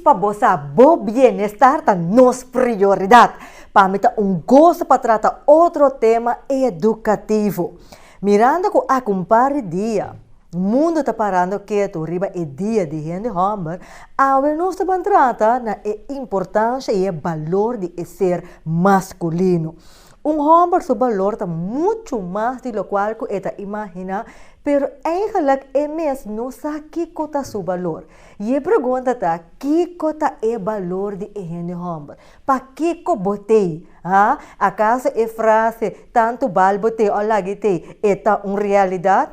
para você, bom bem-estar tá nossa prioridade. Para mim, gosto para tratar outro tema educativo. Mirando com a compare dia, o mundo está parando que tu riba é dia de gente homem, a nós também trata na importância e valor de ser masculino. Homem, seu valor está muito mais do que o que imagina, pero eigenlijk é mesmo não sabe que cota seu valor. E a pergunta está, que cota é valor de gente homem? Para que eu botei? Acaso é frase, tanto bal botei, olha que é uma realidade?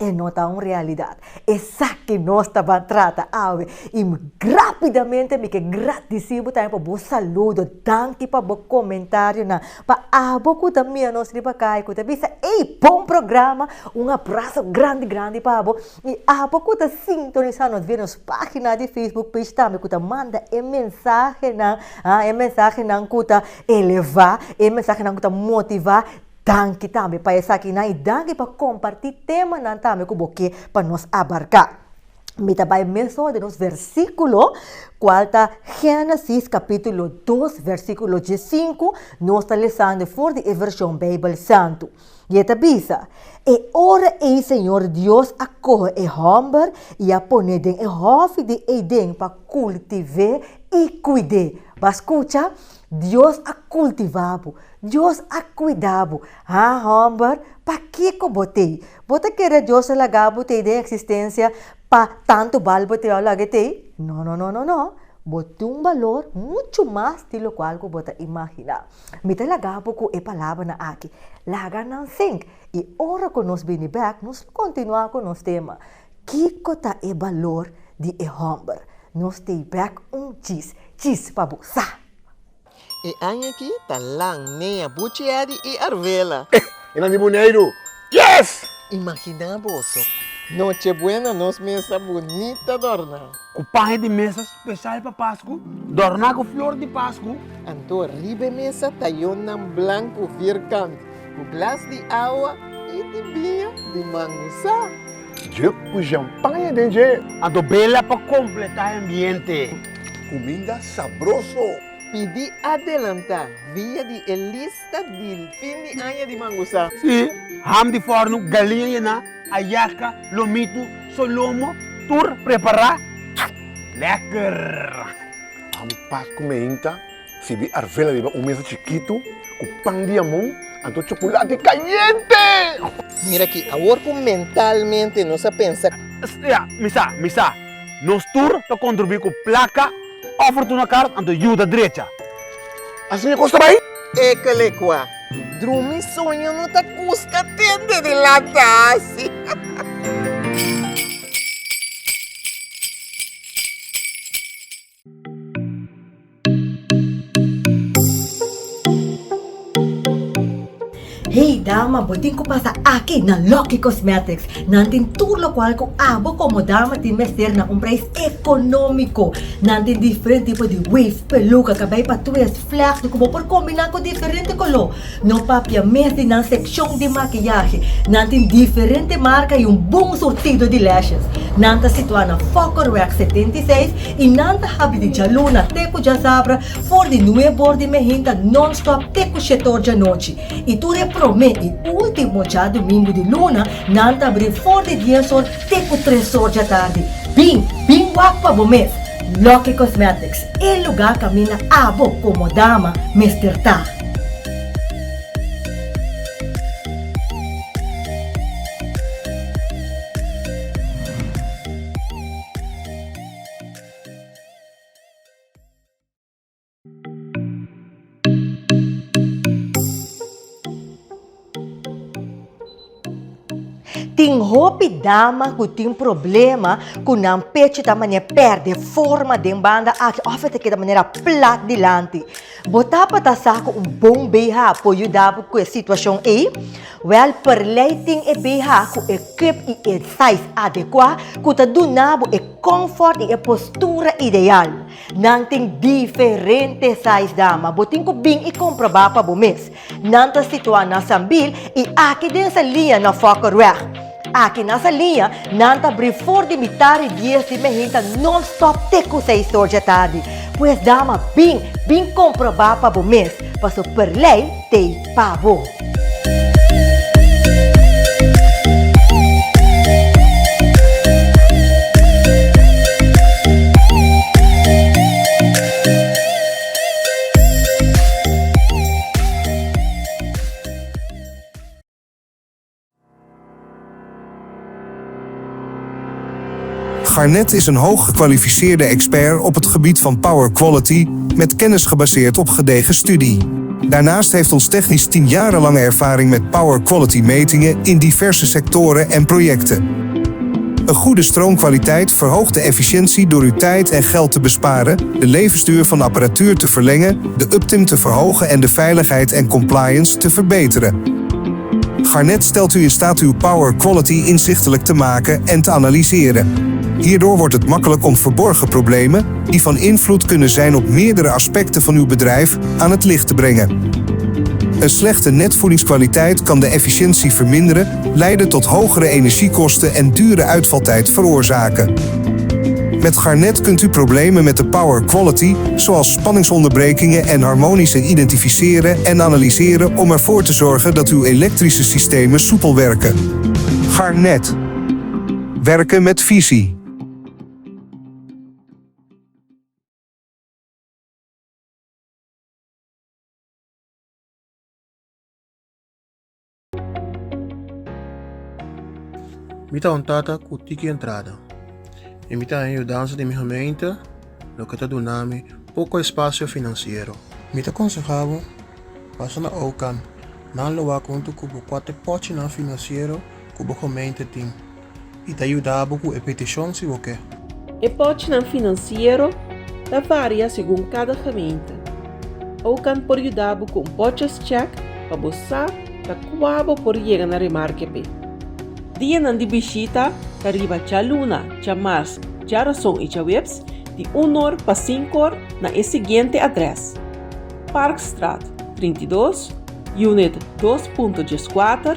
É não está uma realidade. É isso que nós estamos tratando. E rapidamente, me que gratidíssimo também para o saludo, danke para o comentário, para a boca também nós riba cá, que também bom programa, um abraço grande para você. E a boca está sintonizando, nós vemos página de Facebook, page também, que manda mensagem não que elevar, mensagem não que motivar. Danke também para essa aqui, e danke para compartilhar tema não também com você para nos abarcar. Me também mesmo de nos versículo, qual está Gênesis capítulo 2, versículo 5, nós está lendo for de versão Bíblia Santo. E esta bisa, e ora o Senhor Deus acorre e homem e a pone den e hofe de eden para cultivar e cuidar. Mas escuta, Deus a cultivava, Deus a cuidava. Homem, para que eu botei? Bota que Deus lagava de existência para tanto bal botei ao lagetei? Não. Botei valor muito mais do que qual que você imagina. Me te lagava com a palavra na aqui. Laga não sink. E ora que nós vem back, nós continuamos com o nosso tema. Que é o valor de homem? Nós temos back cheese para você. E aqui tá lang nem a buchiari e arvela. E não boneiro. Yes! Imagina bolso. Noche buena, nos mesa bonita dorna. Com pão de mesa especial para Páscoa, dorna com flor de Páscoa. Anto ribe mesa tayonan blanco vircante. Com glass de água e de vinho de mangusa. Eu com champanhe dentro. Ando bela para completar o ambiente. Comida sabroso. Pedi adelantar via de lista de fim de ano de mangusa. Sim, ham de forno, galinha, ayaca, lomito, solomo, tur preparar. Lekker! Ham Páscoa meinta, se vi arvela de um mesa chiquito, com pão de amon, anto chocolate caliente. Mira aqui, agora mentalmente não se pensa. Misa, nos tur para contribuir com placa, oferta uma carta, anto ajuda direita. Assim custa bem? É que le qua. Drumi sonho não tá custa tende de latasse. Hey dama, botin ko pasa aqui na Lucky Cosmetics. Nantin tulo qual ko abo como dama tin mester na preço econômico. Nantin diferente tipo de waves, peluca, cabay patuas, flash, como por combinar com diferente color. No papia mestre na seção de maquiagem. Nantin diferente marca e bom sortido de lashes. Nanta situada na Fokker Wax 76 e nanta habi de jaluna teco já sabra for de nuevo de mehinta non-stop teco setor de noite. E tu promete último já domingo de luna, nanta abrir for de 10 horas teco 3 horas da tarde. Bim wak pa bomês. Lucky Cosmetics, el lugar camina abo como dama mesterta. Tem roupa dama que tem problema com não pecho da maneira perde forma de banda aqui oferta que da maneira plat dilante. Botar para taçar com bom BH para ajudar com a situação aí. Well, per lighting e BH com equipe e size adequado, que tá donado e comfort e postura ideal. Não tem diferente size dama, botin ko bing e comprovar para o mês. Não tá situado na Sambil e aqui dentro linha na Fokker Wax. Aqui nessa linha, nanta abrir for de mitad dias de mejita non-stop teco 6 horas da tarde. Pois dama bem comprovar para o mês, para super lei te pavo. Garnet is een hoog gekwalificeerde expert op het gebied van power quality met kennis gebaseerd op gedegen studie. Daarnaast heeft ons technisch team jarenlange ervaring met power quality metingen in diverse sectoren en projecten. Een goede stroomkwaliteit verhoogt de efficiëntie door uw tijd en geld te besparen, de levensduur van de apparatuur te verlengen, de uptime te verhogen en de veiligheid en compliance te verbeteren. Garnet stelt u in staat uw power quality inzichtelijk te maken en te analyseren. Hierdoor wordt het makkelijk om verborgen problemen, die van invloed kunnen zijn op meerdere aspecten van uw bedrijf, aan het licht te brengen. Een slechte netvoedingskwaliteit kan de efficiëntie verminderen, leiden tot hogere energiekosten en dure uitvaltijd veroorzaken. Met Garnet kunt u problemen met de power quality, zoals spanningsonderbrekingen en harmonische identificeren en analyseren om ervoor te zorgen dat uw elektrische systemen soepel werken. Garnet. Werken met visie. Mita ontata kutiki entrada. E mita ajudança de minha gemeente, no que está donando pouco espaço financeiro. Mita aconsejava, passa na OCAN, não lo há conto que o quatro pote na financeiro que o gemeente tem. E te ajudava com a petição se você. E pote na financeiro da varia segundo cada gemeente. OCAN por ajudar com potes check para você da qual por chegar na remarque P. Dia nan di bisita, arriba cha luna, cha mars, cha razão e cha webs, de 1 hora para 5 horas na seguinte adresse. Parkstraat 32, Unit 2.14,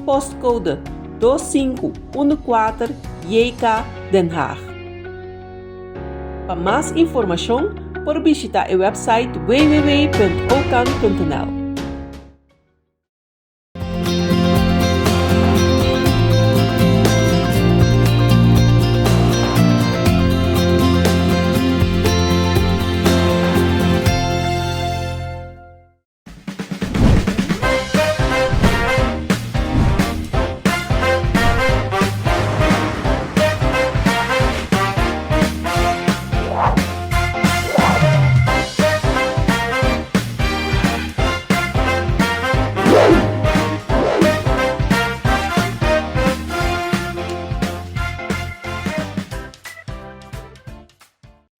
postcode 2514, JK, Den Haag. Para mais informação, por visitar o website www.ocan.nl.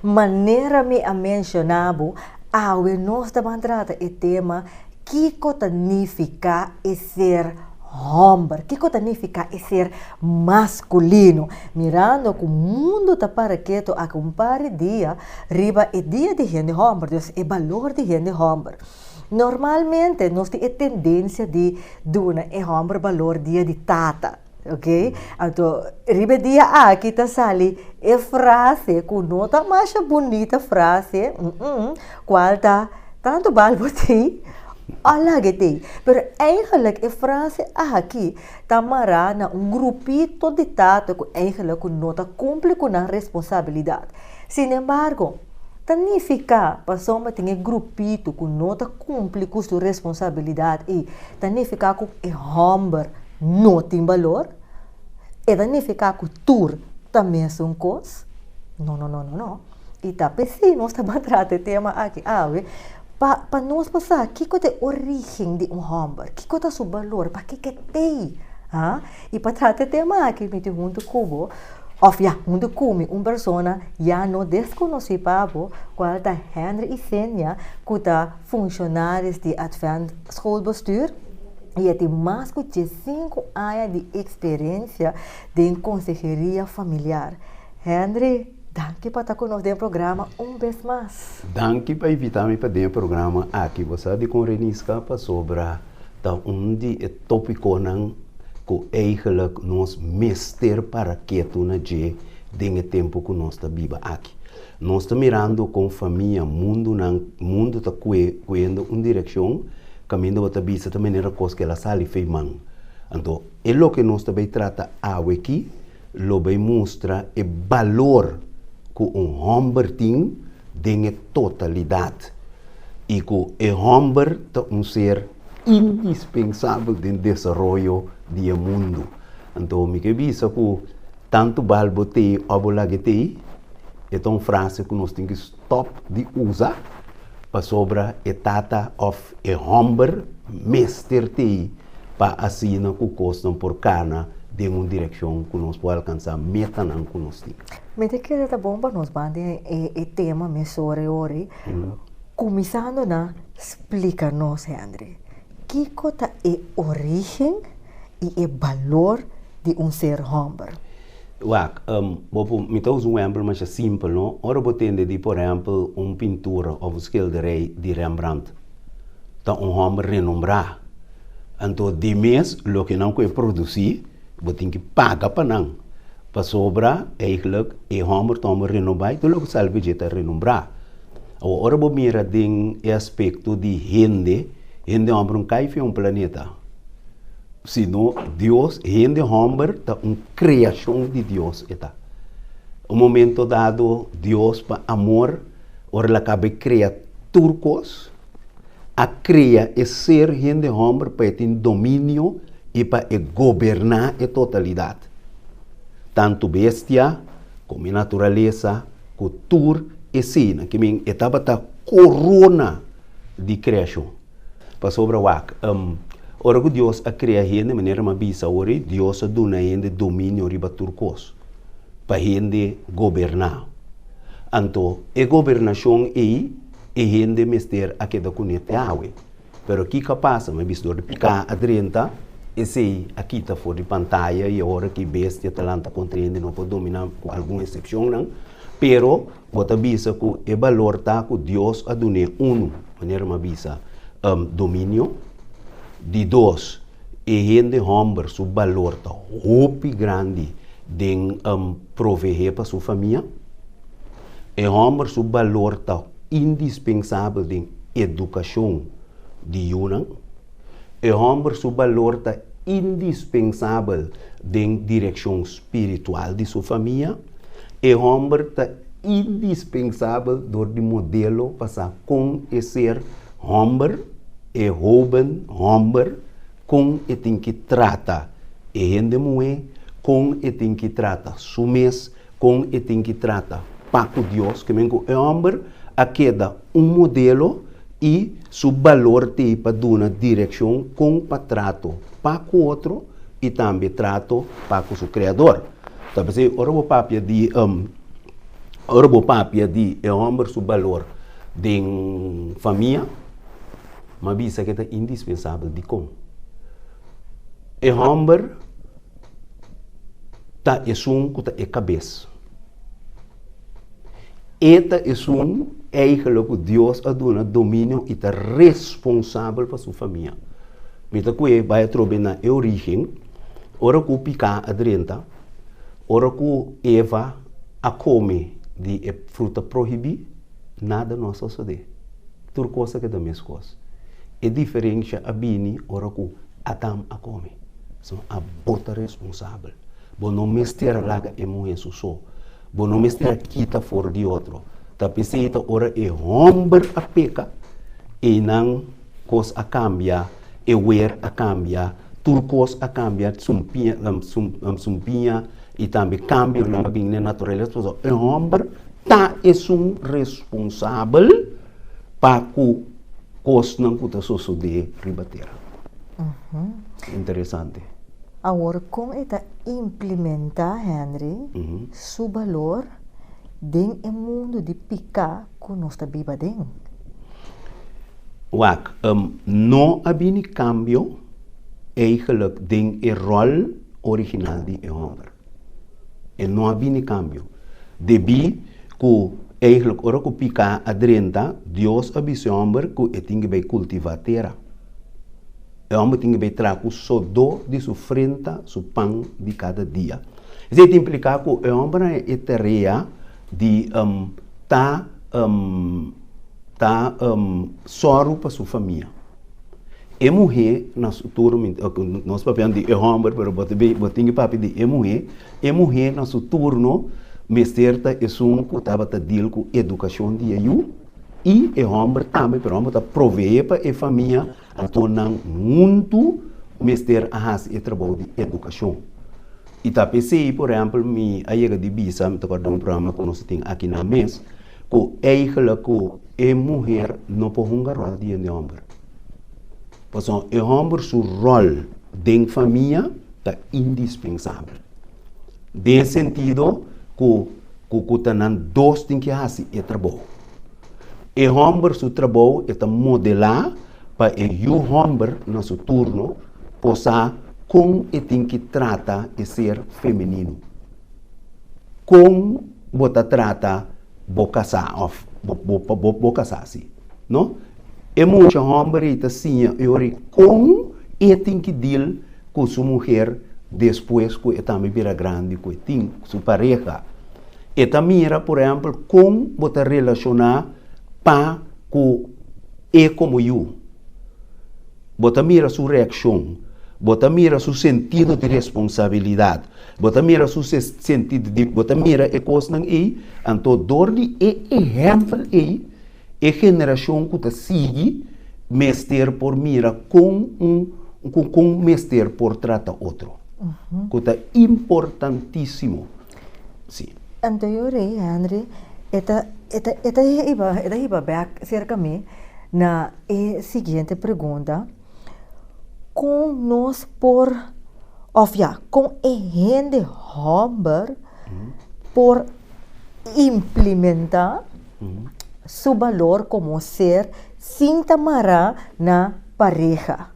Maneira me a mencionado, nós estamos tratando o tema que significa ser homem, que significa ser masculino. Mirando que o mundo está para que a compare dia, riba e dia de gente homem, então o valor de gente homem. Normalmente, nós temos a tendência de dar o homem valor dia de tata. Ok? Então, ribe dia aqui está sali é frase com nota mais bonita frase, qual tá tanto balbo tem, olha que tem. Pero eigenlijk a frase aqui está marana grupito de tato com eigenlijk com nota cumpre com a responsabilidade. Sin embargo, significa passou a ter grupito com nota cumpre com sua responsabilidade e significa que o homem não tem valor. E significa que tu também é um coisa? Não. E tá pensando, nós estamos tratando o tema aqui. Para nós passar, que é a origem de homem? Que é o seu valor? Para que tem? E para tratar o tema aqui, me junto com junto com uma pessoa já não desconhecida, qual é Henry e Senia, que é funcionários de Advent Schoolbestuur. E tem mais de 5 anos de experiência em consejeria familiar. Henry, danke por estar conosco no programa vez mais. Danke por invitar-me para o programa aqui. Você de com Renisca para sobre onde é tópico que eigenlijk nos meester para que tu na je den tempo que nós está viva aqui. Nós está mirando com família, mundo está coendo uma direção, caminho está vista da maneira que ela sale feimang. Então, é o que nós também trata aqui, lo vai mostrar o valor que homem tem em totalidade. E que o homem é ser indispensável no desenvolvimento do mundo. Então, me que visa que tanto balbo te ou lagete é uma frase que nós temos que stop de usar para sobre a tata of a homem mestre te para assim não que costam por cana de uma direção que nós podemos alcançar meta não que nós temos. Me te queda tá bom para nós bande e tema me sobre ori. Começando na explicar-nos, Henry, que cota é origem e o valor de ser homem. Wak, me estou usando um exemplo mais simples, não? Ora, vou entender, por exemplo, pintura ou schilderij de Rembrandt. Então, homem renombrado. Então, de mês, o que não quer produzir, vou ter que pagar para não. Para sobrar, eigenlijk, homem toma renovar, então, o que salve de renombrar. Ora, vou mirar o aspecto de gente homem não cai em um planeta. Senão, Deus, gente homem, é uma criação de Deus. Um momento dado, Deus, para amor, ora, ela acaba de criar turcos, a criar e ser gente homem para ter domínio e para governar a totalidade. Tanto bestia, como natureza, cultura e sina, que é estava a corona de criação. Para sobre o ora que Deus a criar gente de maneira mais bisa, ora Deus a dona gente domínio riba turcos, para gente governar. Então, a governação é gente mister a que da conecta água. Pero aqui que passa, mas visto de picar a 30, esse aqui está fora de pantalla e agora que bestia talanta compreende não pode dominar com alguma exceção, não. Pero, bota bisa que o valor tá que Deus a dona maneira mais bisa, domínio. De dois, gente homem, seu valor está muito grande de prover para sua família. E homem, seu valor está indispensável de educação de uma. E homem, seu valor está indispensável de direção espiritual de sua família. E homem está indispensável de modelo para conhecer homem. É jovem, homem, com e tem que tratar e gente mulher, com e tem que tratar sumes, com e tem que tratar Paco Deus, que é homem, a queda modelo e seu valor tem para dar uma direção com para trato para o outro e também trato para o seu criador. Então, você, ora o papia de homem, seu valor de família, mas bisa que é indispensável de como. E homem tá que é cabeça. Eta é que Deus a dona domínio e está responsável para sua família. Mita que vai trocar na origem, ora que picar a 30, ora que Eva a come de fruta proibida, nada nós só saber. Tudo coisa que é da mesma coisa. É diferente a bini ora que Adam a come. São a bota responsável. Bom não mestre laga é muito só. Bom não mestre quita fora de outro. Tapi seita ora é homem a peca e não cos a cambia, e wer a cambia, turcos a cambia, sumpinha e também cambia na bem natureza. É homem tá é responsável para que cos não puta sosso de ribateira. Interessante. Agora, como é que implementar, Henry, seu valor dentro do mundo de picar que nós estamos vivendo? Wak, não há bem cambio eigenlijk dentro do rol original de homem. E não há bem cambio. Debi que eigenlijk ora que picar a 30, Deus avisou homem que tem que cultivar terra. o homem tem que trazer só do de sua frente, seu pão de cada dia. Isso implica que o homem é tarefa de soro para sua família. E mulher, nós papel de homem, pero botinho papel de mulher, nosso turno, mesterta é um que estava a deal com educação de eu e o homem também, pero o homem está prover para a família, então não muito mester a fazer trabalho de educação. E tá pensei, por exemplo, a chega de bisa, me toca um programa que nós temos aqui na mesa, que eigenlijk a mulher não pode um rol de homem. Porque o homem, seu rol de família, é indispensável. Nesse sentido, que tem dois tem que fazer o trabalho. O homem, seu trabalho, é modelar para o homem, no seu turno, possa como ele tem que tratar de ser feminino. Como você trata de casar, não? É muito homem que assim, como ele tem que deal com sua mulher depois que ele também vira grande, que tem sua pareja. Ele mira, por exemplo, como você relacionar para com ele como eu. Você mira sua reação. Você mira seu sentido de responsabilidade. Você mira seu sentido de... Você mira a coisa aí. Então, dor de exemplo aí, a geração que está sigue, mester por mira com mester por trata outro. Que é importantíssimo. Sim. Então, Henry, esta iba back cerca de mim na seguinte pergunta. Com nós por, com a gente homem por implementar seu valor como ser sem tamará na pareja.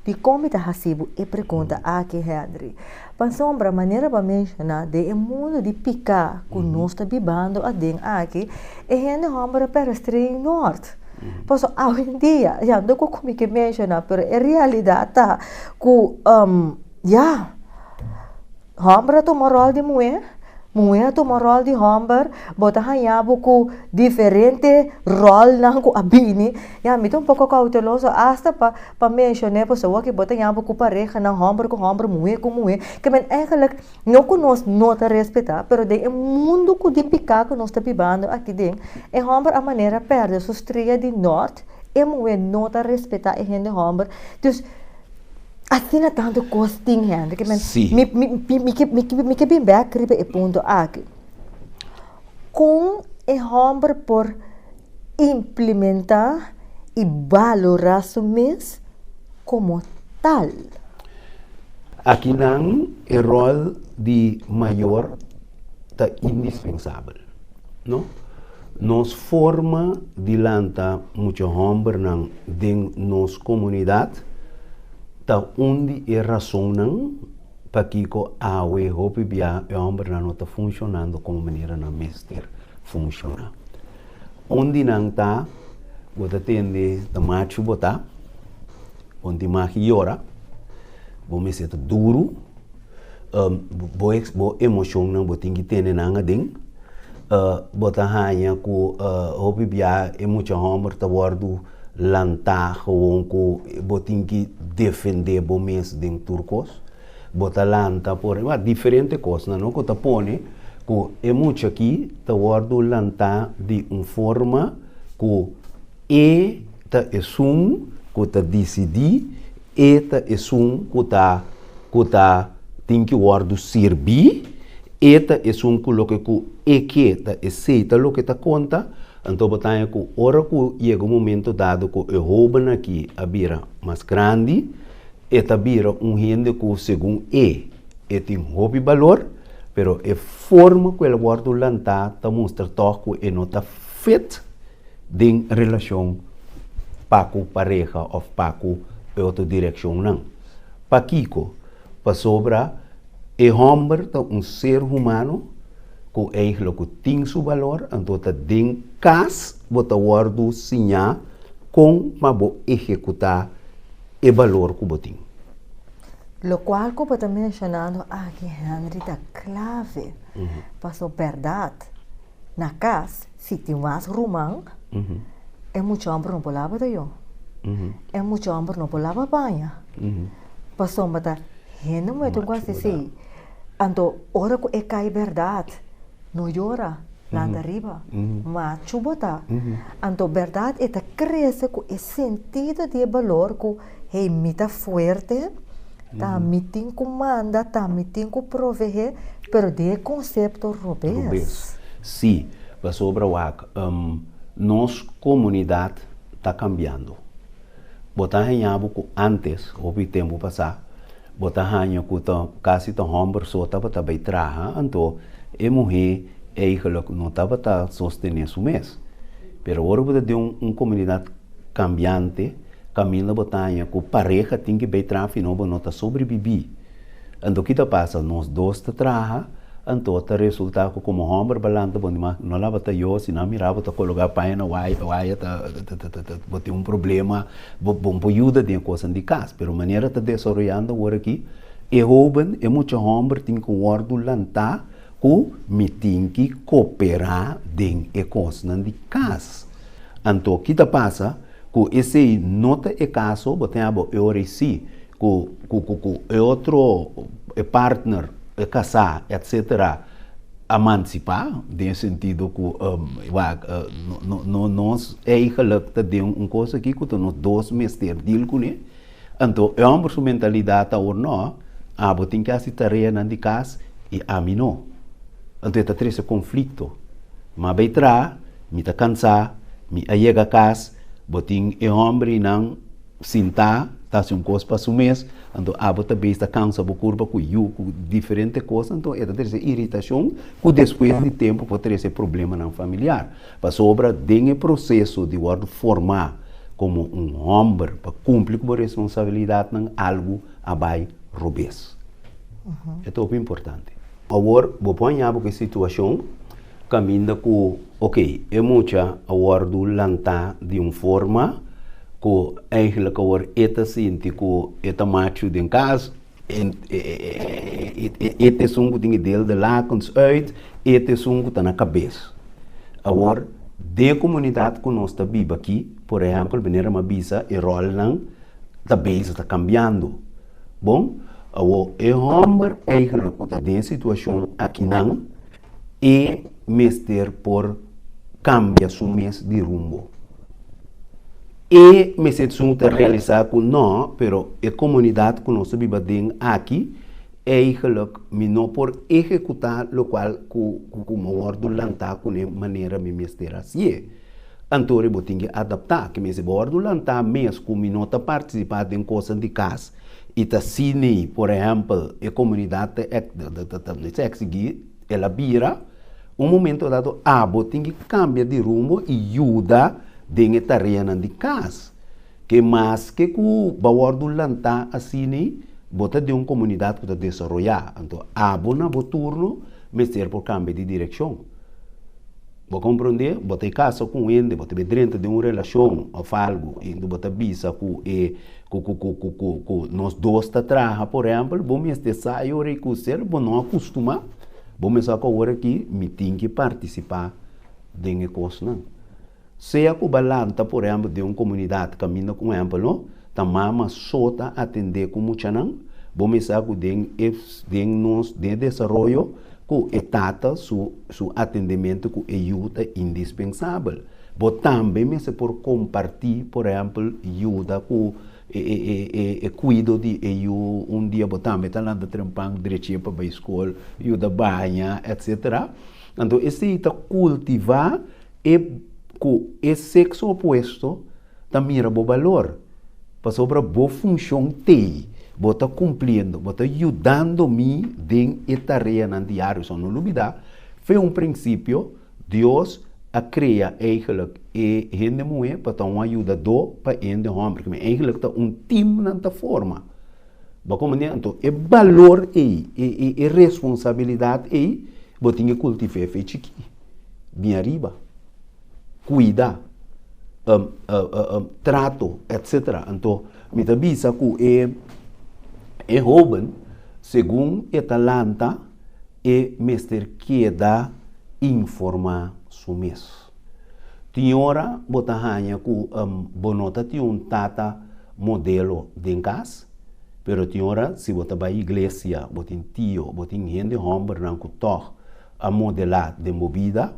De como está recebido a pergunta aqui, Henry. Pensombra maneira para mencionar de mundo de picar que nós está vivendo aqui, a gente homem para extremo norte. Pois hoje em dia, já não como que mencionar, mas a realidade tá que homem toma rol de mulher toma rol de homem, bota hanhabo com diferente rol na com abini, me tô um pouco cauteloso hasta para mencionar pessoa que bota hanhabo com pareja na homem com homem, mulher com mulher, que men eigenlijk não conosco não tá respeitar, pero de mundo que de picar que nós está vivendo aqui dentro, é homem a maneira perde sua estreia de norte, e mulher não tá respeitar a gente homem, então assim é tanto costing, Henry, que me bem back ribe e ponto aqui. Com o homem por implementar e valorar o mês como tal. Aqui não é rol de maior tá indispensável, não? Nos forma de lanta muito homem não de nos comunidade. Tá onde é razão para que a hope bia o homem não está funcionando como maneira na mestre funciona. Onde não está, você tem de macho botar, onde maquiora, você se duro, boa emoção não botem que tem nanga ding, botar hanya com hope bia é muito homem tá guardo lantar gewoon ko botin que defender bom mês de turcos bota lanta por diferente coisa não que tá pone que é muito aqui tá guardo lantar de forma que tá que tá decidir tá que tem que guardo servir tá que tá aceita lo que tá conta. Então, botanha que hora que chega o momento dado que o roubo aqui a vira mais grande, eta vira gente que segundo tem roubo valor, pero a forma que ele guarda o lantar está mostra que ele não está feito de relação para com pareja ou para com outra direção não. Para Kiko, para sobra, o homem é ser humano que eigenlijk tem seu valor, então está dentro casa, bota guardo sinha com uma boa executar e valor que botin. Lo qual que está mencionando aqui, Henry, da clave para a verdade. Na casa, se tem mais romão, é muito homem não pode lavar eu. É muito homem não pode lavar banha. Passou mas tá, não muito quase assim. Então, hora que é cai verdade, não llora. Lá arriba, mas chubota. Então, verdade é que cresce com o sentido de valor que é muito forte, tá muito comanda, tá muito prover, pero de conceito robês. Sim, para sobre o nossa comunidade está cambiando. Botar ranhado que antes, o tempo passado, botar ranho que quase tão homem só estava também traha, então a mulher eigenlijk não estava a sostener isso mês. Pero agora você tem uma comunidade cambiante, caminha botanha, que pareja tem que bem trabalhar, não está sobreviver. Então o que passa? Nós dois trabalhamos, então o resultado como homem balanta, não lava tá eu, se não mirava tá colocar pai na waia tem um problema, bom ajuda de coisa de casa, pero maneira tá desenvolvendo agora aqui, é jovem, é muito homem tem que guardar lantar que me tem que cooperar dentro da coisa de casa. Então, o que passa? Que esse não é caso, botamos eu reci, que outro partner, casar, etc., emancipar, no sentido que nós eigenlijk tem uma coisa aqui que nós dois meses deal com ele. Então, é uma mentalidade ou não, tem que fazer tarefa de casa e a mim não. Então, está três conflito. Mas vai entrar, me está cansado, me chega a casa, botin é homem não sentar, está se coisa para o mês, então também está cansado por curva com diferente coisa, então é três irritação, que depois de tempo pode ter esse problema não familiar. Para sobra tem o processo de formar como um homem para cumprir com a responsabilidade em algo abai robês. É muito importante. Agora, vou pôr a situação, caminha com, ok, é muita agora do lantar de uma forma que eigenlijk agora é sente que é macho de casa, é sungo tem dele de lakens uit, é sungo está na cabeça. Agora, de comunidade que nós estamos vivendo aqui, por exemplo, venir uma bisa, e rol não, também está cambiando. Bom, o homem eigenlijk nessa situação aqui não é mestre por cambiar seu mês de rumo. E mestre está realizar com não, pero a comunidade que nós vivemos aqui eigenlijk não por executar o qual como ordem lantar com maneira me mestre assim. Então eu tenho que adaptar, que mestre ordem lantar mesmo como não está participando em coisas de casa. E tá cine, por exemplo, a comunidade ela vira momento dado tem que cambiar de rumo e ajuda dentro da tarefa de casa. Que mais que o valor do lantar assim, bota de uma comunidade que está desenvolver. Então, na turno, mestre por cambio de direção. Vou compreender? Bota casa com ele, bota dentro de uma relação ou algo, e bota bisa com nós dois trabalhamos, por exemplo, vamos estar eu recusar, não acostumar, vamos só agora que me tem que participar de coisa não. Se a balanta, por exemplo, de uma comunidade caminha com exemplo, não, tamama só tá atender com muita não, vamos só de nós de desenvolvimento com etata su atendimento com ajuda indispensável. Mas também se por compartilhar, por exemplo, ajuda com cuido de ajuda, dia também está lá de trampang direitinho para a escola, ajuda banha, etc. Então, esse está cultivar com esse sexo oposto também é bom valor, para sobre a boa função tem. Bota cumprindo, bota ajudando-me dentro da tarefa no diário, só não olvidar. Foi um princípio, Deus a criar eigenlijk e gente mulher para um ajudador para gente homem, porque eigenlijk está um time nessa forma. Então, é valor aí, é responsabilidade aí, bota que cultivar feito aqui, bem arriba, cuidar. trato, etc. Então, me bisa que é jovem, segundo é talanta, é mestre que dá informar sumes. Tinhora bota hanha ku bonota ti tata modelo de casa, pero tinhora se bota ba igreja, botin tio, botin gente hombre ranku toch a modelar de movida,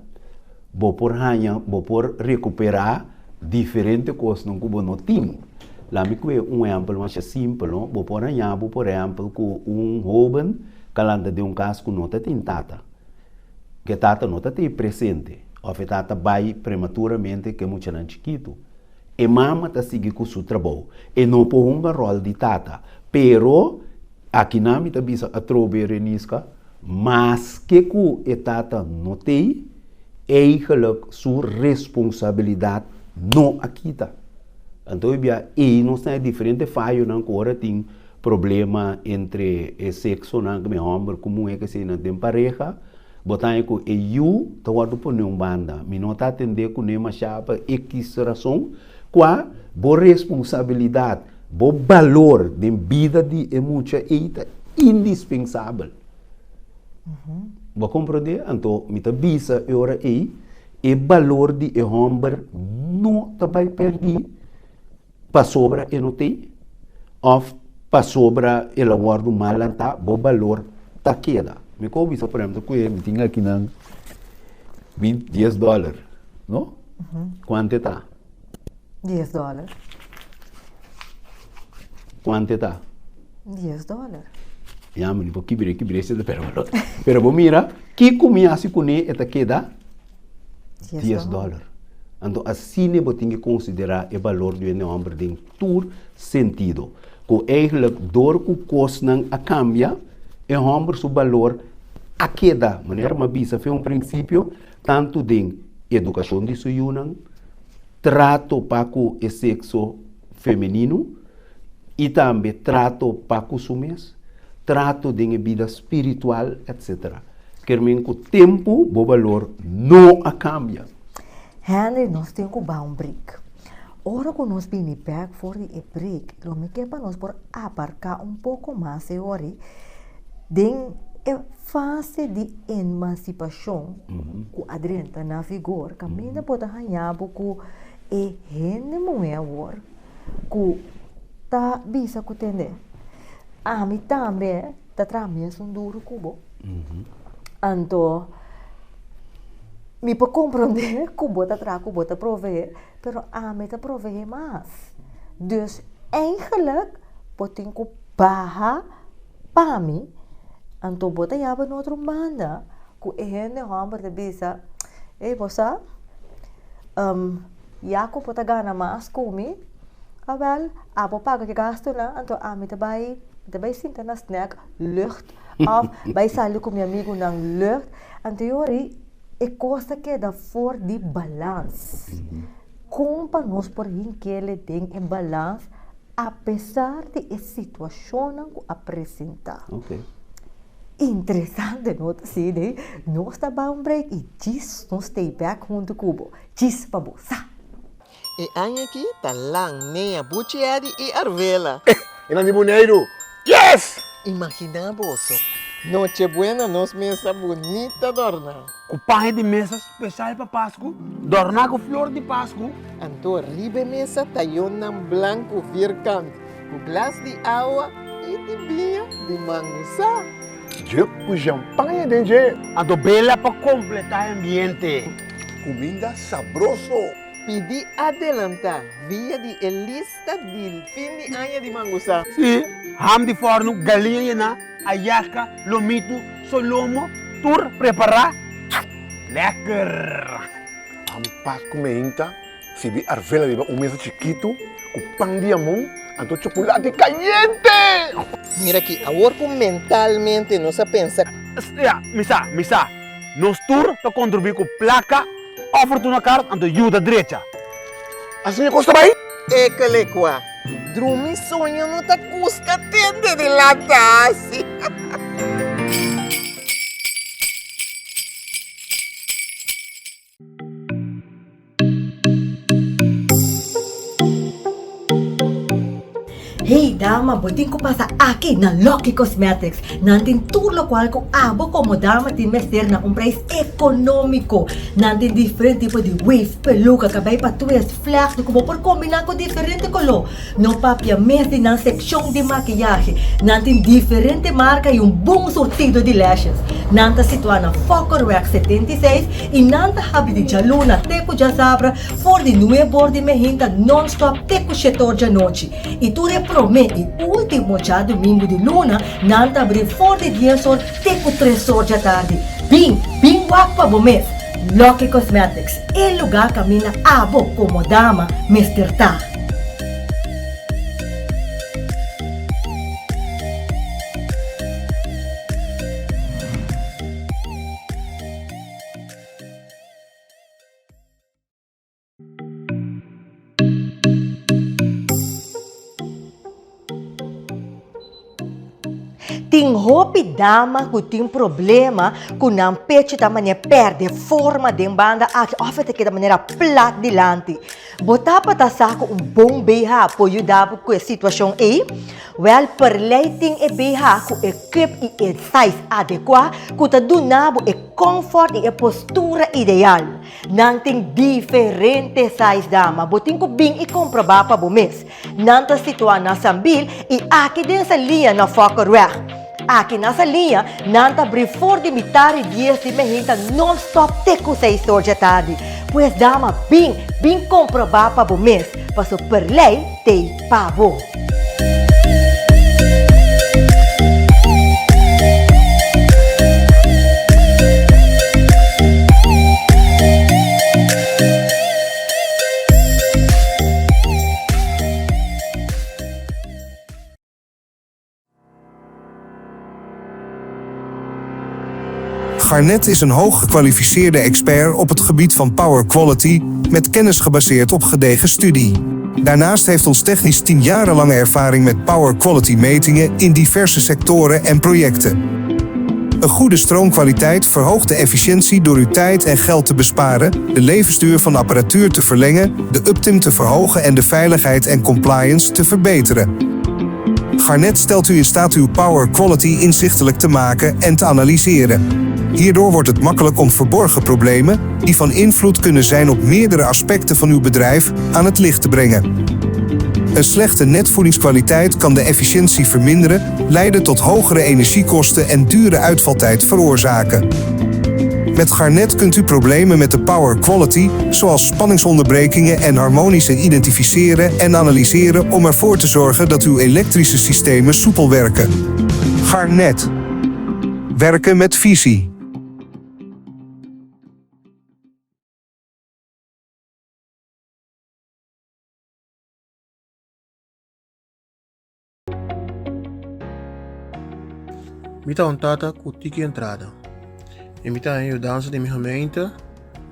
bo por hanha, bo por recuperar diferente coisas não que não tem. Lá me que exemplo mais simples, não? Bo por hanha, bo por exemplo, com jovem calanda de caso que nota tem tata, que tata nota tem presente. Ou a tata vai prematuramente que é muito chiquito. E mama está seguindo com o seu trabalho. E não põe um rol de tata. Pero, aqui na minha bisa a trobe renisca, mas que a tata não tem, eigenlijk sua responsabilidade não aquita. Então, e não tem diferente falho, não agora tem problema entre sexo, não que homem, como é que se não tem pareja. Botar que eu estou por uma banda, me não está atender com nenhuma chapa, X razão, qual boa responsabilidade, bom valor de vida de muito é indispensável. Vou compreender? Então, me está bisa agora aí, e valor de homem não vai perder para sobra e não tem, ou para sobra ele guarda mal, bom valor está queda. Me coube, por exemplo, que eu tinha aqui na $10, não? Quanto está? $10. Quanto está? $10. Já, mas não quebrei esse de pergunta. Pero vou mira, que comia assim com ele, está queda? $10. Então, assim, eu tenho que considerar o valor do homem em todo sentido. Que eigenlijk, door que custa a cambia, o homem seu valor a queda, maneira uma bisa foi princípio tanto de educação de suyunan, trato para o sexo feminino e também trato para o sumes, trato de vida espiritual, etc. Quer dizer que o tempo, o valor não a cambia. Henry, nós temos que dar break. Ora que nós vamos back for the break, lo me quer para nós por abarcar pouco mais a hora é fase de emancipação que adrenta na vigor, caminha pode ganhar com e gente mulher que tá bisa que entender. A mim também tá tramando um duro cubo. Então, me pode compreender que bota tra que bota prover, pero a mim tá prover mais. Dus eigenlijk pode ter que barra para mim. Então, bota yaba no outro banda, que é né homem de bisa, você, Jacob bota gana mais comi, abel, abo paga que gasto lá, então a mim também sinta na snack lucht, of vai sair com meu amigo na lucht, então é coisa que dá for de balance, como para nós por que ele tem em balance, apesar de a situação que apresentar. Okay. Interessante nota sim, né? Nós tá bom break e diz nós stay back junto cubo. Diz para você. E aí aqui tá lang nem a bucheari e arvela. E na Boneiro, yes! Imagina bolso. Noche buena nos mesa bonita dorna. Com pães de mesa especial para Páscoa, dornar com flor de Páscoa. Anto ribe mesa tayon ng blanco virkant. Com glas de água e de vinho de mangusa. Eu com champanhe dentro. Ando bela para completar o ambiente. Comida sabroso. Pidi adelantar via de lista del fin de año de mangusa. Sim, ham de forno, galinha na, ayaca, lomito, solomo, tur preparar. Lekker! Vamos Páscoa meinta, se vi arvela de um mesa chiquito, com pão de amor, anto chocolate caliente. Mira aqui, agora mentalmente não se pensa. Misa, nos tur para contribuir com placa, oferta na carta, anto ajuda direita. Assim é costa bem? É que le qua. Drumi sonho não tá cusca tende de latasi. Hey dama, buting ko pa sa akin na Lucky Cosmetics. Nantin turlo kwal ko abo como dama tin mester na un price económico. Nantin different tipo de wave, peluca, cabay pa twist, flash, como por combinar ko diferente color. No papia mes din ang seksyon de maquillaje. Nantin diferente marca e un bom surtido de lashes. Nanta situa na Fokker Wax 76 e nanta habi de jaluna teco de sabra for de nuevo de mehinta non-stop teco setor de noite. E tu promete último dia domingo de luna nanta abrir for de dia sol teco 3 horas da tarde. Bing wak pa bomes. Lucky Cosmetics, el lugar camina abo como dama mesterta. Ting hopi dama ku ting problema ku nang peche da mania perde forma de banda aqui ofete que da maneira plat dilante. Botar para saco bom BH apoio dabo com a situação aí. Well, per lighting e BH ku equip e size adequado ku ta dunabo e comfort e postura ideal. Nang ting diferente size dama, boting ko bing e comprobar pa bumis. Nang ta situa na sambil e aqui din sa linha na Fokker Wax. Aqui nessa linha, nanta abrir for de mitad dias de mehinta non-stop teco 6 horas da tarde. Pois dama bem comprovar para o mês, passou per lei tem pavo. Garnet is een hoog gekwalificeerde expert op het gebied van power quality met kennis gebaseerd op gedegen studie. Daarnaast heeft ons technisch 10 jarenlange ervaring met power quality metingen in diverse sectoren en projecten. Een goede stroomkwaliteit verhoogt de efficiëntie door uw tijd en geld te besparen, de levensduur van apparatuur te verlengen, de uptime te verhogen en de veiligheid en compliance te verbeteren. Garnet stelt u in staat uw power quality inzichtelijk te maken en te analyseren. Hierdoor wordt het makkelijk om verborgen problemen, die van invloed kunnen zijn op meerdere aspecten van uw bedrijf, aan het licht te brengen. Een slechte netvoedingskwaliteit kan de efficiëntie verminderen, leiden tot hogere energiekosten en dure uitvaltijd veroorzaken. Met Garnet kunt u problemen met de power quality, zoals spanningsonderbrekingen en harmonische identificeren en analyseren om ervoor te zorgen dat uw elektrische systemen soepel werken. Garnet. Werken met visie. Mita ontata ku tiki entrada. Imita a ajudança de minha gemeente,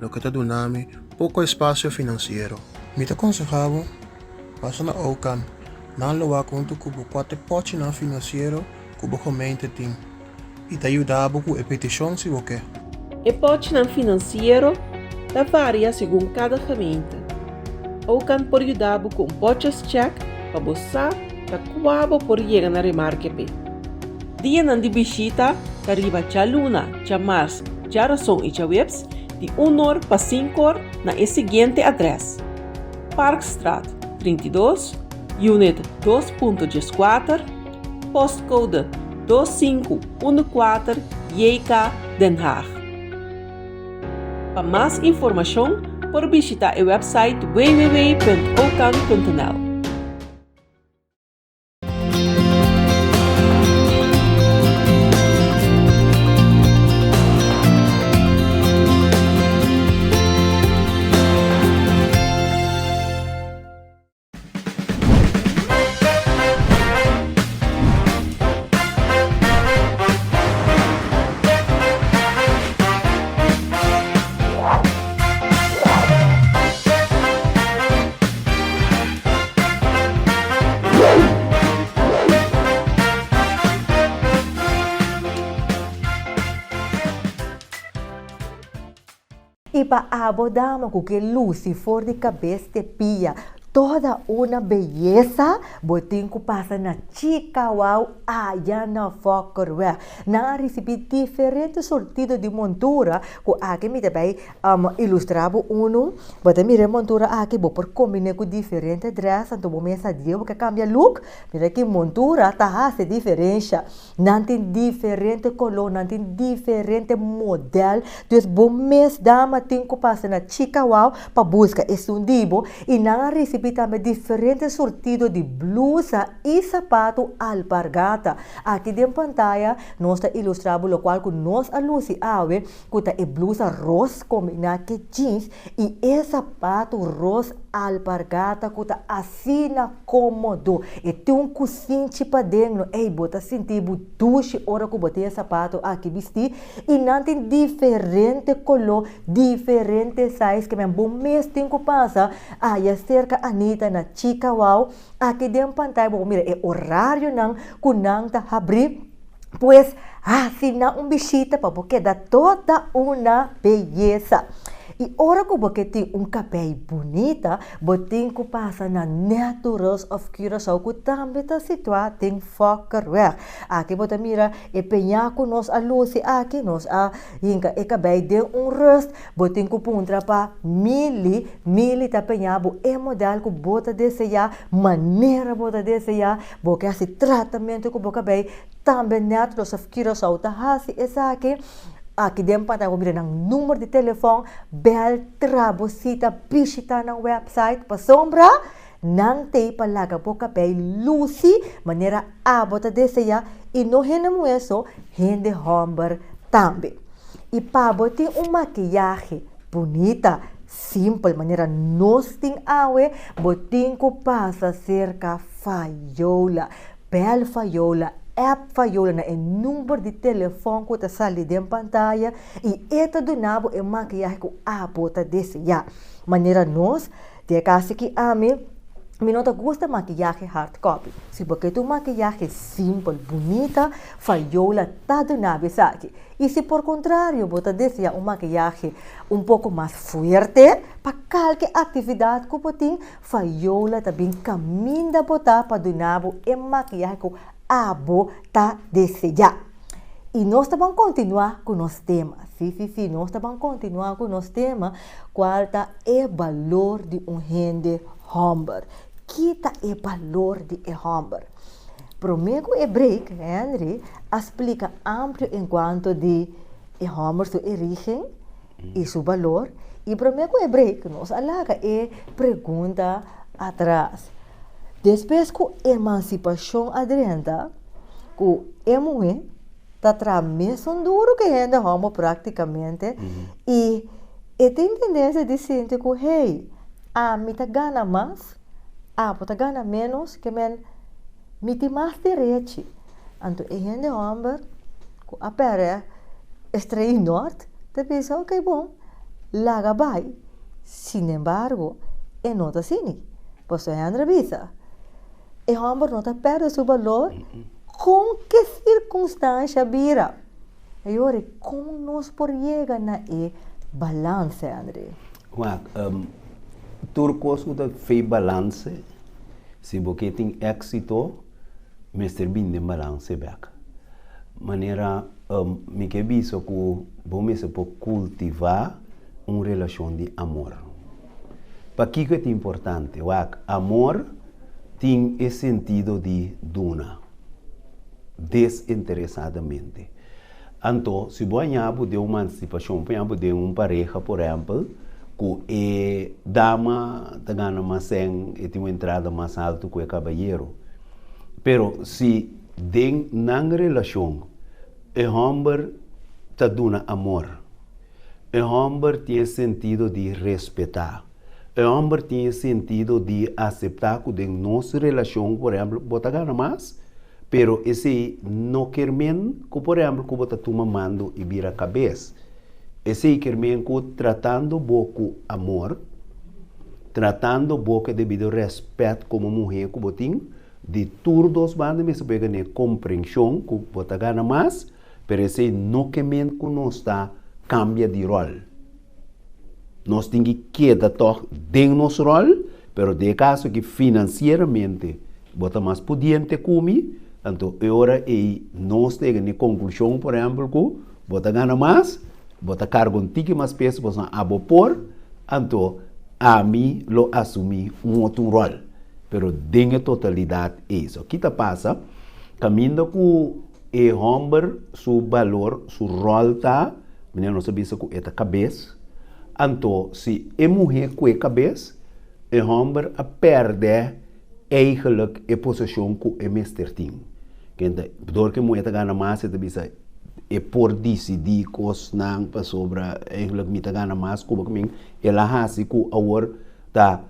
no que está do nome pouco espaço financeiro. Mita aconsejava, passa na OCAN, na loa conto cubo 4 pote na financeiro, cubo gemeente tem. E te ajudava com a petição se o quer. E pote financeiro da varia segundo cada gemeente. OCAN por ajudar com potes check para você da quabo por chegar na remarque. Dia nan di bisita, kariba cha luna, cha mars, cha razão e cha webs, de 1 hora para 5 horas na seguinte adresse. Parkstraat 32, Unit 2.14, postcode 2514, JK, Den Haag. Para mais informação, por visitar o website www.ocan.nl. E para abordar com que luz se for de cabeça de pia, toda una belleza, botin ko pasa na chica wow, ayan na fokker. Na recebi diferentes sortidos de montura, ko aqui me também ilustrava uno, bota mire montura aqui, bo por combinar com diferente dress, então bo mesa dia, porque cambia look, mira que montura tá hace diferença, não tem diferente color, não tem diferente modelo, dus bo mes dama tem ko pasa na chica wow, para buscar esse dibo, e na recebi também diferentes sortidos de blusa e sapato alpargata. Aqui dentro pantalla nós está ilustrado o qual que nós anunciamos que tá blusa rosa combinada com jeans e sapato rosa alpargata que tá assim na cômodo e tem cozinho para dentro e bota sentir duche hora que botei sapato aqui vestir e não tem diferente color, diferente size que mesmo bom mês tem que passar aí cerca Anita na chica wow aqui dentro pantalla bom mira é horário não que não tá abrir pues assina visita para porque dá toda uma beleza. E ora que você tem cabelo bonita, você que passa na Naturals of Curaçao, que também está situado em Fokker. Aqui você mira, e penhar com nós a luz, aqui nós a hinca e cabelo de rust, você que puntra para mili tá penhar, é modelo que você deseja, maneira você deseja, porque esse tratamento que você cabelo, também Naturals of Curaçao, tá assim, essa aqui. Aqui dentro para você ng número de telefone, bel trabosita, visita ng website, pa sombra, nang te palaga po kapay Lucy, maneira abota deseja, e no henamo eso, hindi homber tambi. E paboti maquillaje bonita, simple, maneira nos ting awe, boting ko pasa cerca fayola, bel fayola, app fayola na número de telefone que está ali dentro da pantalla e esta do nabo é maquiagem que a bota desse já. Maneira nós, de casa que a mim não gosta maquiagem hard copy. Se porque tu maquiagem simples, bonita, fayola, tá do nabo sabe. E se por contrário, bota desse já maquiagem pouco mais forte, para qualquer atividade que você tem, fayola também caminha botar para do nabo é maquiagem que abo tá desejar. E nós vamos continuar com o nosso tema. Sim, nós vamos continuar com o nosso tema. Qual tá o valor de rende homber? Que tá o valor de homber? Primeiro break, Henry, explica amplo enquanto de homber sua origem e seu valor. E primeiro break, nós alaga pergunta atrás. Depois que a emancipação adrenta, que a mulher está tramando duro que ainda homo praticamente, e tem tendência de sentir que, hey, me tá gana mais, tá gana menos, que me tem mais direito. Então, ainda homem, que a pera extrair norte, te pensa, ok, bom, laga vai. Sin embargo, não está assim. Pois é a revista. E o homem não perde seu valor, com que circunstância vira? E agora, como nós podemos chegar na balance, André? Turcos que fez balance, se você tem êxito, mestre bem de balance back. Maneira, me que visto que você pode cultivar uma relação de amor. Para que é importante? O amor tem esse sentido de dona, desinteressadamente. Então, se você de uma emancipação, de uma pareja, por exemplo, que a dama ganha mais e tem uma entrada mais alta que o cavalheiro. Pero se tem na relação, o homem está dando amor, o homem tem sentido de respeitar. O homem tem sentido de aceitar que em nossa relação, por exemplo, bota ganha mais, pero esse não quer men que, por exemplo, que bota toma mando e vira cabeça. Esse quer men que tratando pouco amor, tratando pouco devido respeito como mulher que botin, de todos bandos me pega na compreensão que bota ganha mais, pero esse não quer men que não está cambia de rol. Nós temos que quedar dentro do nosso rol, pero de caso que financieramente bota mais pudiente comi, então agora nós temos a conclusão, por exemplo, que bota ganha mais, bota cargo um tique mais peso, bota abopor, então a mim lo assumi outro rol, pero dengue totalidade é isso. Aqui tá passa, caminho com e homem, seu valor, seu rol tá, menino não sabia se com esta cabeça, então se é mulher com a cabeça, e homem a perde eigenlijk a posição com o meester tem. Então, door que mulher ganha mais, é por decidir coisas não para sobre eigenlijk me ganha mais como que ela hasi com a hora tá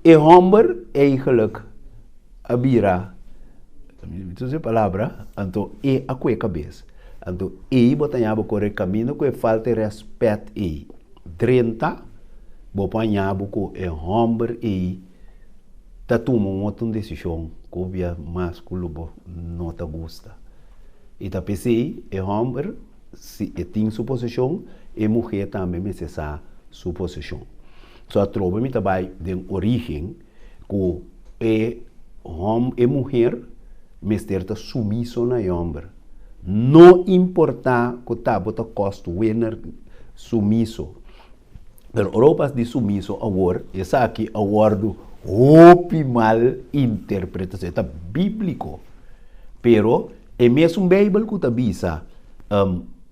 e homem eigenlijk a bira então a palavra então é a coisa cabeça então botanhava correr caminho que falta respeito e 30 botanhava com e homem tá tomando uma decisão que obvia masculino não te gosta. E tá pensei, é homem, se tem sua posição, e mulher também necessita sua posição. Só trovo me também de origem que é homem e mulher, mas ter tá sumisso na homem. Não importa que tá bota custo winner sumisso. Pero Europa de sumisso agora, essa aqui agora mal interpretação, é bíblico. Pero é mesmo Bíblia que está bisa,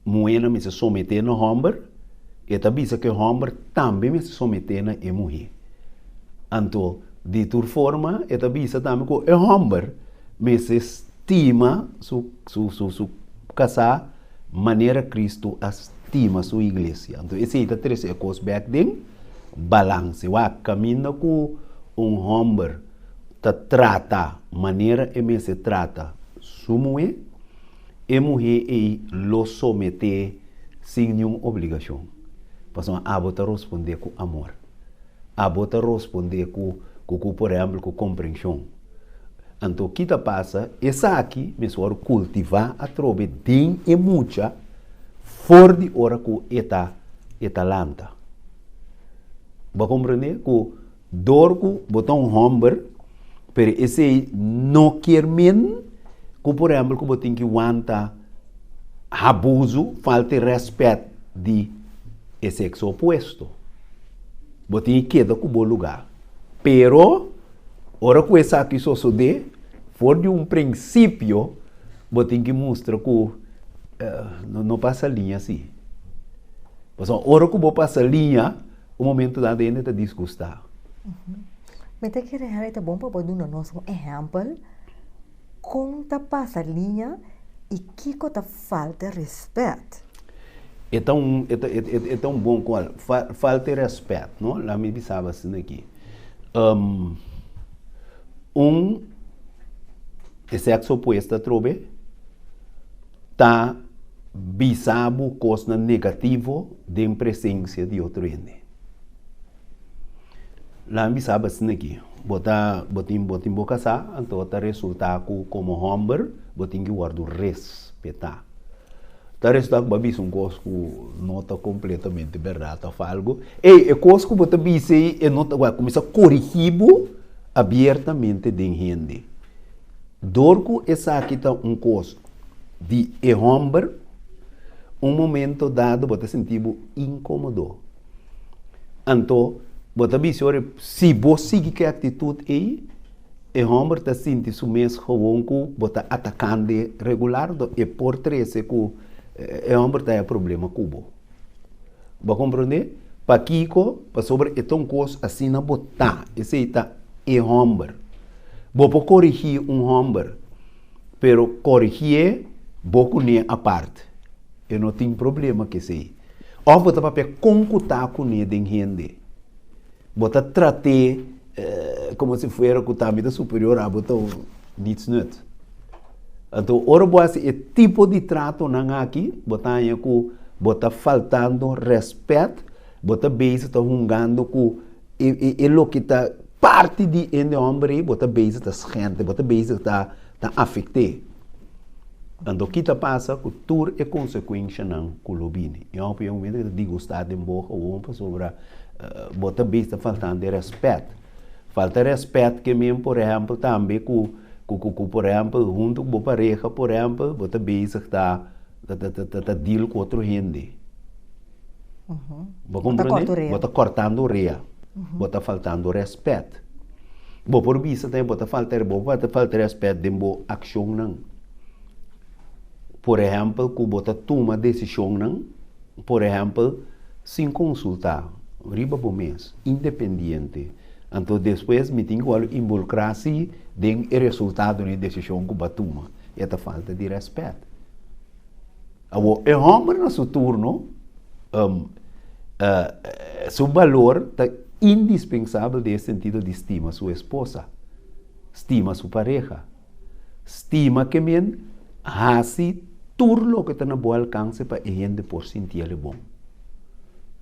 mulher me se someter no homem, e está bisa que o homem também me se someter na mulher. Então, de toda forma, está bisa também que o homem me se estima su casar, maneira Cristo estima sua igreja. Então, esse é o três coisas back then, balance, o caminho com homem te trata, maneira e se trata sua mulher, e mulher lo someter sem nenhuma obrigação. Então, a bota responder com amor. A bota responder com por exemplo, com compreensão. Então, o que te passa, essa aqui, me só cultivar a trobe dem e muita, fora de hora com eta lanta. Vai compreender que dorco botar homem, pero esse não quer men, que por exemplo, que botem que aguenta abuso, falta de respeito de sexo oposto. Botem que queda com bom lugar. Pero, ora que essa aqui só sucede, for de princípio, botem que mostra que não passa linha assim. Mas ora que vou passar linha, o momento da dentro está desgostado. Mas tem que realmente bom para poder dar um exemplo como tá passa linha e que tá falta respeito. É tão bom qual falta de respeito, não? Lá me pensava assim aqui. Sexo oposto trobe tá bisabo coisa negativo de presença de outro ente. Lá me sabe assim aqui, botim casar, então tá resultar como homem, botim que guardo respeitar. Tá resultar que babis coisa que não tá completamente verdade, tá algo. E coisa que botar bise e não tá começar a corrigir abertamente de gente. Dorco essa aqui tá coisa de homem, momento dado botar sentir incômodo. Então bota bisore, se você seguir que atitude aí, o homem está sentindo isso mesmo, que bota atacando regular, e por três que o homem está problema com o vai compreender? Para Kiko, para sobre então coisa assim não botar, esse está o homem. Vou corrigir homem, pero corrigir pouco nem a parte. Eu não tenho problema que sei. Ou botar papel concutar com ele de gente. Bota tratar como se fosse o tamanho superior a botar niets nut. Então, ora boas é tipo de trato não aqui, botar que bota faltando respeito, bota base está jungando com lo que está parte de homem, bota base está gente, bota base está afetado. Então, o que está passa que tudo é consequência não com o lobine. Eu opinião que digo está de boa ou sobre bota bista faltando de respeito. Falta respeito que mesmo, por exemplo, também por exemplo, junto com a pareja, por exemplo, bota bista está deal com outro gente. Bota cortando orelha. Bota faltando respeito. Bo por vista tem bota falta respeito de boa ação não. Por exemplo, que bota toma decisão não, por exemplo, sem consultar, riba por mês, independente. Então depois me tenho que involucrar-se em resultado da decisão que bota toma. Esta falta de respeito. É homem no seu turno, seu valor está indispensável nesse sentido de estima sua esposa, estima sua pareja, estima que men hasi tudo que está no bom alcance para a gente por sentir bom.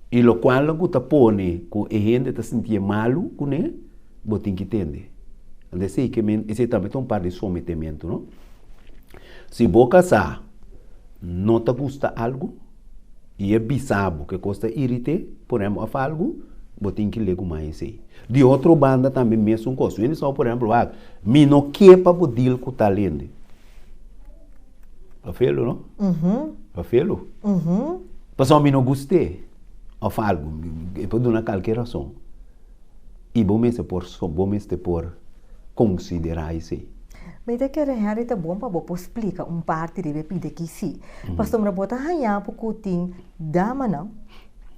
E lo qual lo que pone que a gente está sentir malo com ele, você tem que entender. Então sei que men esse também é um par de sometimento, não? Se você casar, não te gusta algo e é bizarro que custa irrite, por exemplo, a algo, você tem que ler mais aí. De outra banda também mesmo coisa. Eles só, por exemplo, me não quer para o deal com o talento. A felo, não? A felo? Pessoal, me não gostei. Ou algo, por dar qualquer razão. E bom mesmo por considerar isso aí. Mas é que é bom para você explicar parte de pedir que sim. Pastor, mas botar ranhar porque tem dama não.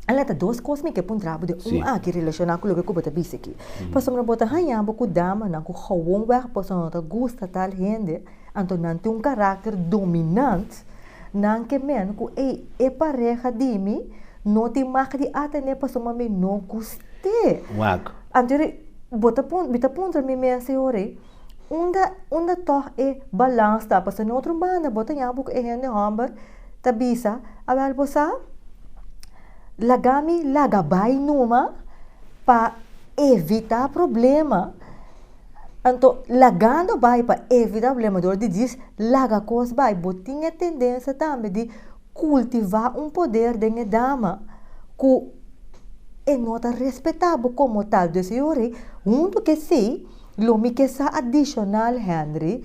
Ela tem duas coisas que pun trabalho de que relacionar com o que eu bota bis aqui. Pastor, mas botar ranhar porque dama não que gewoon weg pastor não gosta tal gente, então não tem caráter dominante, não que men que é pareja de mim, não tem marca de atender pastor mas me não gostei. Então bota ponto me senhora. Onda toch balans tá passando outro banda bota nha book gente hamber tabisa abal bosa lagami lagabai numa para evitar problema. Então lagando vai para evitar problema do diz laga coisa vai botinha tendência também de cultivar poder de dama que é nota respeitável como tal de senhora junto que sim Lomi que sa adicional Henry,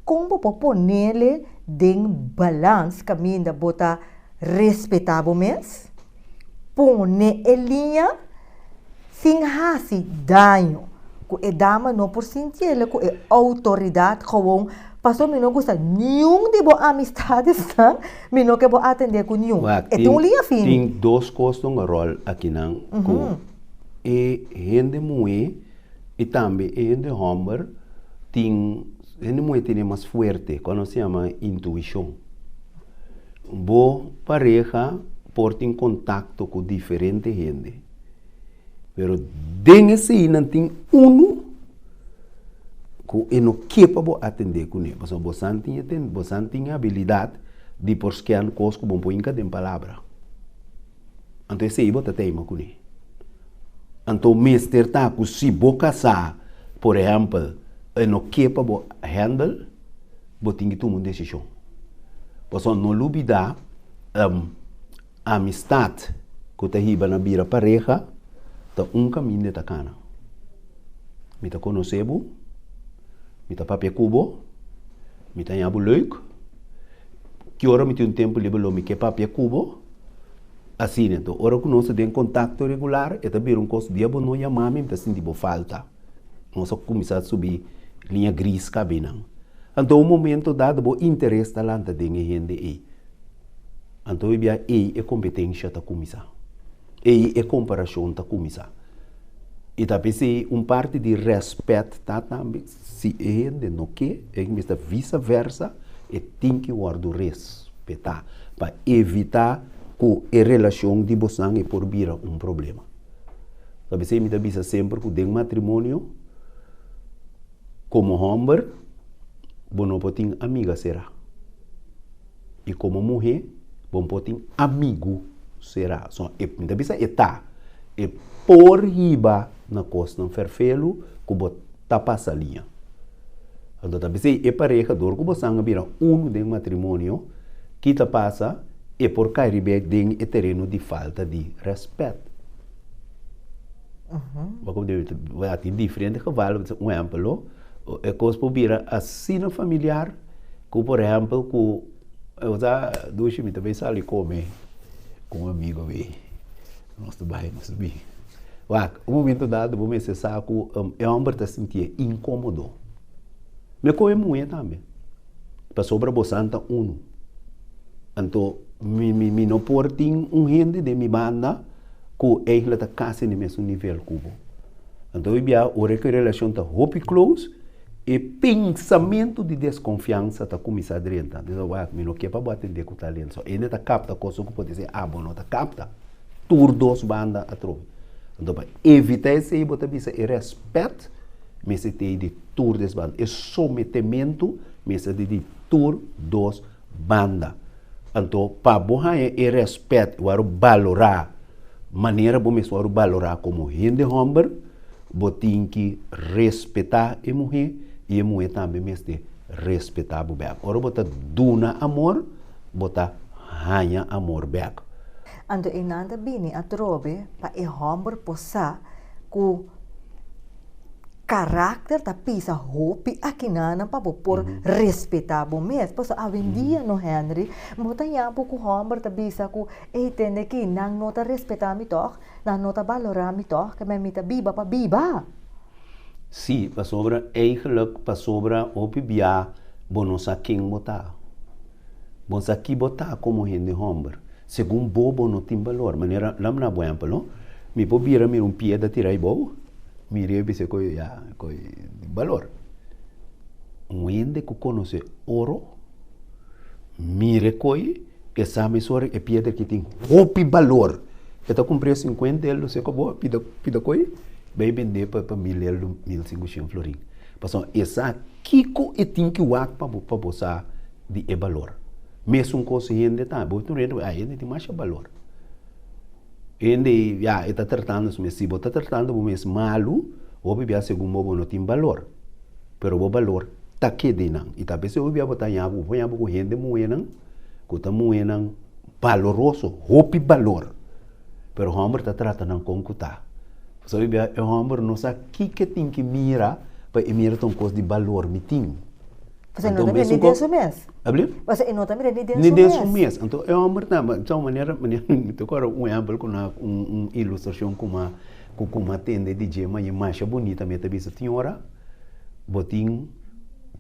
como po ponele den balance caminho da bota respeitável mes, pone linha sem hasi danho, que é dama não por sentir que é autoridade gewoon, passou me não gosta nenhum de boa amizade está, me não que vou atender com nenhum. É tão linha fim. Tem duas coisas no rol aqui não, e gente muito e também em homem tem mais forte, quando se chama intuição. Boa pareja porta em contato com diferente gente, pero dentro se não tem que não capaz atender com ele, porque você tem habilidade de buscar coisas que vão em palavra. Então se você tem com ele. Então, mister tá que se você casar, por exemplo, não quer para handle, você tem que tomar uma decisão. Porque não olvidar a amistade que está riba na bira pareja, está caminho de cana. Me está conhecendo, me está papel cubo, me está nhabo leuk, que hora me tem tempo livre, me quer papel cubo. Assim, então, ora que nós temos contato regular, é também coisa de não chamar me está sentindo falta. Nós começar a subir linha gris cabina. Então, o momento dado, o interesse da lanta de gente aí. Então, é competência da começar. É comparação da começar. E também se parte de respeito tá também, se a gente não quer, é vice-versa, e tem que guardar respeitar para evitar que a relação de você é por vir problema. Sabe, se me avisa sempre que tem matrimônio, como homem, não pode ter amiga será. E como mulher, não pode ter amigo será. So, me avisa é por riba na costa não ferfelo, que você está passando a linha. Então, também é pareja, que você vira de matrimônio, que está passa, e por cair bem o terreno de falta de respeito. Vai ter diferentes cavalos, um exemplo, é coisa para assim familiar, como por exemplo, com eu já dois me também sali comer com um amigo aí, nosso bairro, nosso bem. Um momento dado, vou me cessar que é homem está sentir incômodo. Me come muito também. Para sobra bostanta então me não portem gente de minha banda que ela está quase no mesmo nível cubo. Então eu via a relação está hope close e pensamento de desconfiança está começando a dentro. Então eu não quero para atender com o talento. Só ainda está capta coisa que pode dizer bom não está capta. Tur dos bandas a trovo. Então para evitar isso aí botar bisa e respeito mas se tem de tur das bandas. É sometimento mas se de tur dos bandas. Então para borrar e respeito, o valorar maneira bom mesmo o valorar como gente homem, botin que respeitar a mulher e a mulher também mesmo respeitar o bebê. Ora botar duna amor, botar ganha amor bebê. Ando inanda bini a trobe pa e homem possa ku karakter tapi sa hopi akinana pa por respeitar o mesmo. Pois a vendia no Henry, mota yapo ku homem ta bisa ku entende que nang nota respeitar mi toch, nang nota valorar mi toch, que me mita biba pa biba. Sim, para sobra eigenlijk para sobra opi bia bonosa quem botar. Bonsa aqui botar como gente homem. Segundo bobo não tem valor, maneira lá na boa não. Me pobira me pie da tirar bobo. Me rebe se coi valor. Gente que conhece ouro, mire coi que sabe sobre a piedra que tem hopi valor. Que tá com preço 50 euros, você acabou pida coi, vai vender para 1.000 euros, 1.500 florin. Passou essa kiko e tem que wak para botar de valor. Mesmo coisa ainda tá, boto rendo, ainda tem mais valor. Ainda já está tratando se se está tratando o mesmo malo, o bebê segundo o não tem valor. Pero o valor tá que de não. E talvez o bebê botar yabu, põe yabu com gente moenan, que tá moenan valoroso, hopi valor. Pero o homem está tratando com cuta. So o bebê o homem não sabe que tem que mirar para mirar tão coisa de valor mitim. Você não também nem desse mês. Abrir? Você não também nem desse Nem mês. desse mês. Então é uma então maneira agora um exemplo com ilustração com uma tenda de gema e mais bonita meta bisa senhora botin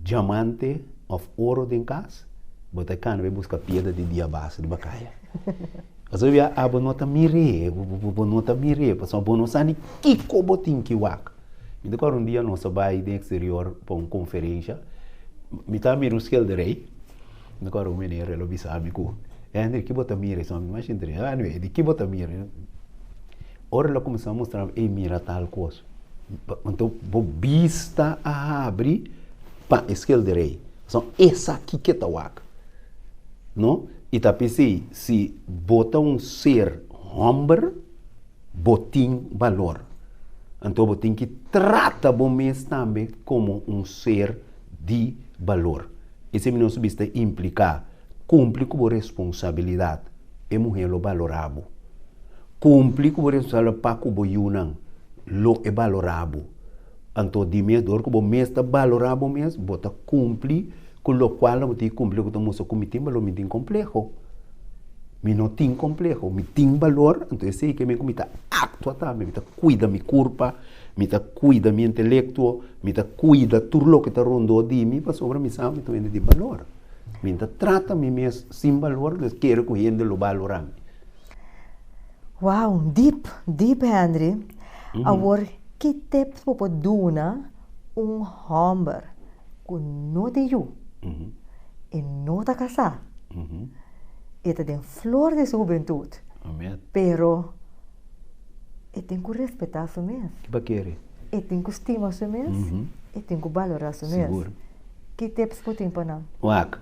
diamante of ouro de casa bota can vai buscar pedra de dia base de bacaia. Então via a bonota mire passou bonosa ni kiko botin que wak. Então agora dia nós vai de exterior para uma conferência. Me tá mirando skill de rei. Agora o menino ele bisa amigo. André que bota mira, só me imagina entre. Ah, não é, de que bota mira. Ora lá começamos a mostrar mira tal coisa. Então, vou vista a abrir para skill de rei. São essa aqui que tá wak. Não? E tá pensei, se bota ser homem, botim valor. Então, botim que trata bom mês também como ser de valor. Esse menino subista implica cumprir com a responsabilidade e mulher lo valorado. Cumprir com a responsabilidade para que o yunan lo é valorado. Então, de medor que o mês está valorado mesmo, bota cumprir com o qual eu tenho cumprir com o moço comitê, mas me tem complexo. Me não tem complexo, me tem valor, então eu sei que me comita actua também, me cuida minha corpo, me cuida meu intelecto, me cuida tudo o que está rondando de mim, para sobre mim sabe também de valor. Me trata me mesmo sem valor, eu quero que a gente lo valore. Wow, deep Henry. Agora, que tips po duna homem que não tem e não está casado? Ele tem flor de juventude. Pero ele tem que respeitar a si mesmo. Que quer? Ele tem que estimar a si mesmo. Ele tem que valorar a si mesmo. Que tips po tem para não? Wak,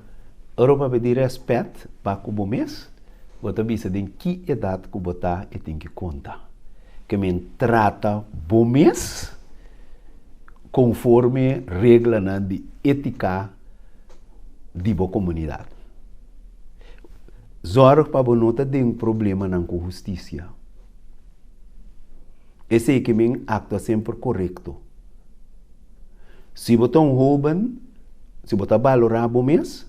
Europa pedir respeito para o mês, você bisa de que idade que botar e tem que contar. Que me trata bom mês conforme regra de ética de boa comunidade. Zorg para bonota tem problema com justiça. esse que me acta sempre correto. Se você um jovem, se você valorar o mês,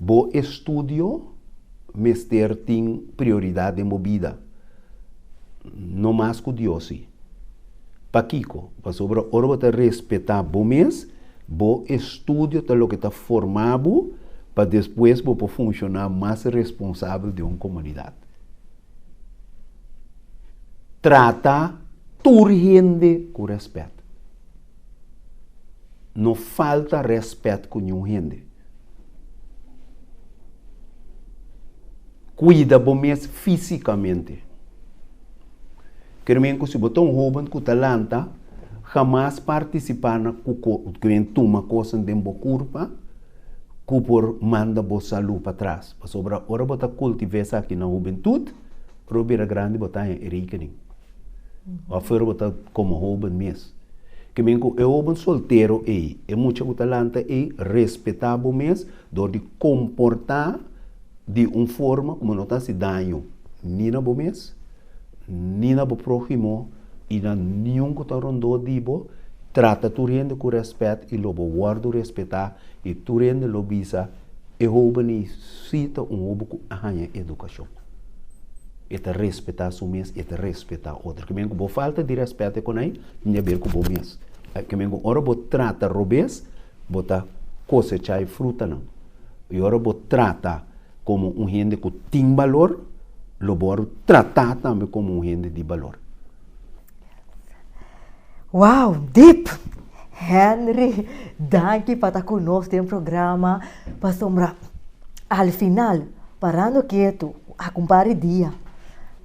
o estudo, mestre tem prioridade em vida. Não mais que Deus. Para Kiko, para sobre a hora você respeitar o mês, o estudo é o que está formado para depois você funcionar mais responsável de uma comunidade. Trata tua gente com respeito. Não falta respeito com nenhum gente. Cuida bom mês fisicamente. Queremos que se botar um jovem com talento, jamais participar na uma coisa de uma curva, que por manda boa saúde para trás. Para sobre a hora botar cultivar isso aqui na juventude, para grande botar em rekening. Ou fora botar como jovem mesmo. Que bem que é um solteiro é muito talento respeitar o mês, de comportar de uma forma como não está se dano nem na bom mês, nem na próximo e na nenhum que está rondou de bo, trata tu rende com respeito e lobo guarda respeitar e tu rende lobisa e jovem cita jovem com arranha educação. E te respeitar o mês e te respeitar outro. Que bem que falta de respeito com ele, não é ver com o mês. Que bem que ora você trata robês, você cosechar fruta não. E ora você trata como um gente que tem valor, lobo tratar também como um gente de valor. Wow, deep! Henry, danke para estar conosco no programa. Para sombra, al final, parando quieto, a compare dia.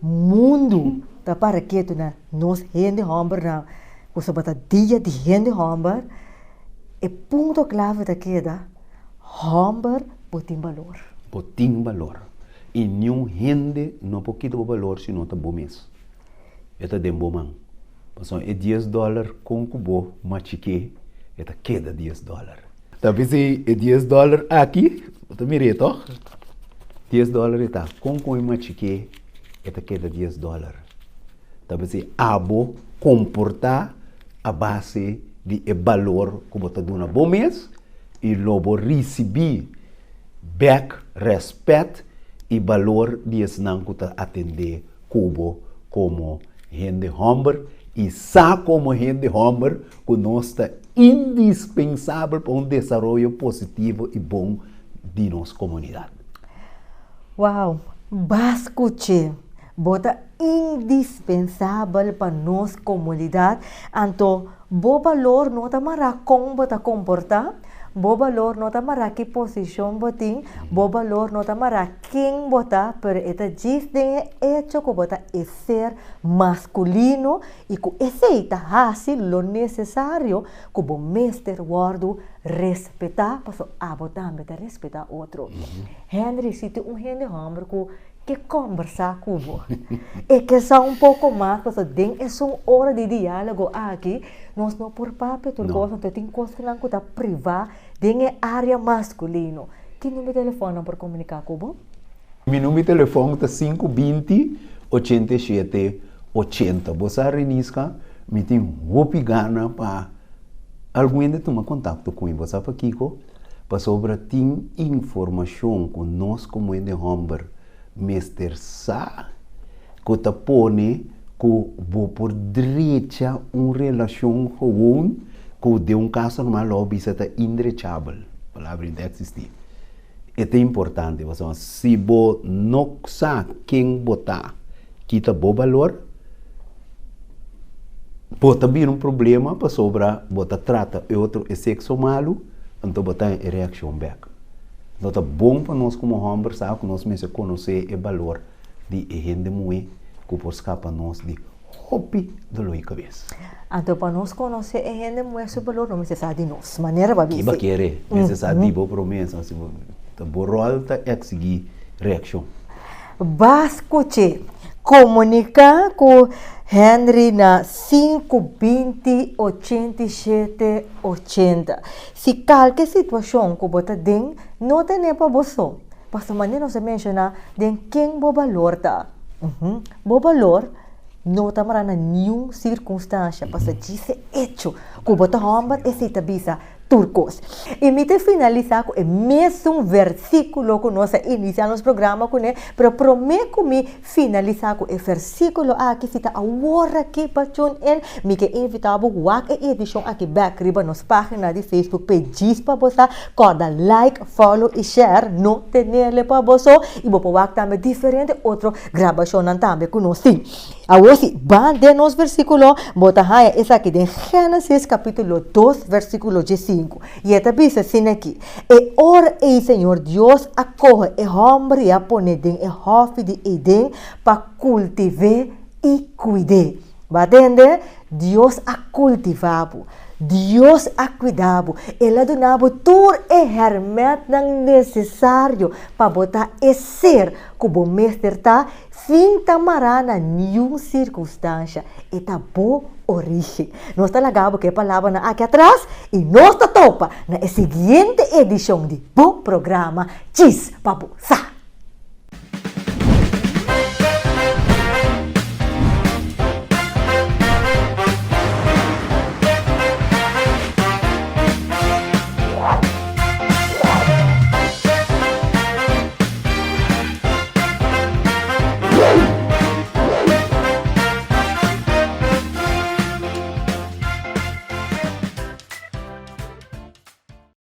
Mundo tá para quieto na nos gente homem na você bota dia de gente homem e ponto clave da queda homem tem valor. Tem valor. E nenhum gente não pode ter valor se não está bom mês. Está de bom man. Então, é $10 com cubo machique, está queda $10. Talvez é $10 aqui, está mirando, $10 está com machique, está queda $10. Talvez é abo comportar a base de valor que você dá no bom mês e logo receber back respeito e valor de não que atender cubo como gente homem e sabe como gente homem que nós está indispensável para um desenvolvimento positivo e bom de nossa comunidade. Uau, bascuche, bota indispensável para nossa comunidade, então, bo valor não tá mara como bota comportar, bo valor não tá mara que posição botin, bo valor não tá mara quem bota, pero esta diz de hecho que bota é ser masculino e que esse hace lo necessário que o mestre guardo respeitar, passo a botar respeitar outro. Henry, se tu gente homem que conversar com você. E que são pouco mais, porque tem essa hora de diálogo aqui, nós não por papel, tudo coisa, tem coisa que não está privada, tem área masculina. Que número de telefone para comunicar com você? Meu número de telefone é 520-87-80. Você renisca, me tem roupa gana para alguém de tomar contato com você para Kiko, para sobre tem informação com nós como é de homem. Mester sa que te pone que vou por direita uma relação com que de um caso normal lobby está indrechável, palavra não existe. É importante, se você não sabe quem botar, que te bom valor, pode vir problema para sobrar, você trata outro sexo malo, então botar em reação back. Então é bom para nós como homens, sabe, que nós mesmos conhecer o valor de gente muito que por escapar nós de hobby de loi cabeça. Então para nós conhecer a gente muito o valor não necessário de nós, maneira para que vai querer, necessário de boa promessa, se o rol está exigir reação. Bascuche, comunicar com Henry na 520-87-80. Se qualquer situação que você tem, não tem para você. Para maneira não se menciona de quem o valor está. O valor não está na nenhuma circunstância para ser hecho que bota homem esse tabisa turcos. E me te finalizar com o mesmo versículo que nós iniciamos o programa com ele, pero prometo me finalizar com o versículo aqui cita a hora que pachon en me que invitava wak e edição aqui back riba nos página de Facebook pages para você cada like, follow e share não tenerle para você e vou wak também diferente outro gravação também com nós. Agora sim, van de nos versículo bota haya essa aqui de Gênesis capítulo 2 versículo 5. E esta diz assim aqui: e ora o Senhor Deus acoge o homem a poner em o hofe de Edén para cultivar e cuidar. Vai entender? Deus a cultivava, Deus a cuidava, Ele donava tudo o hermet necessário para botar e ser como o mestre está, sem tamará na nenhuma circunstância, e tá boa origem. Nós está lagado que a palavra aqui atrás e nós está topa na seguinte edição de bom programa Chis Papo Sa.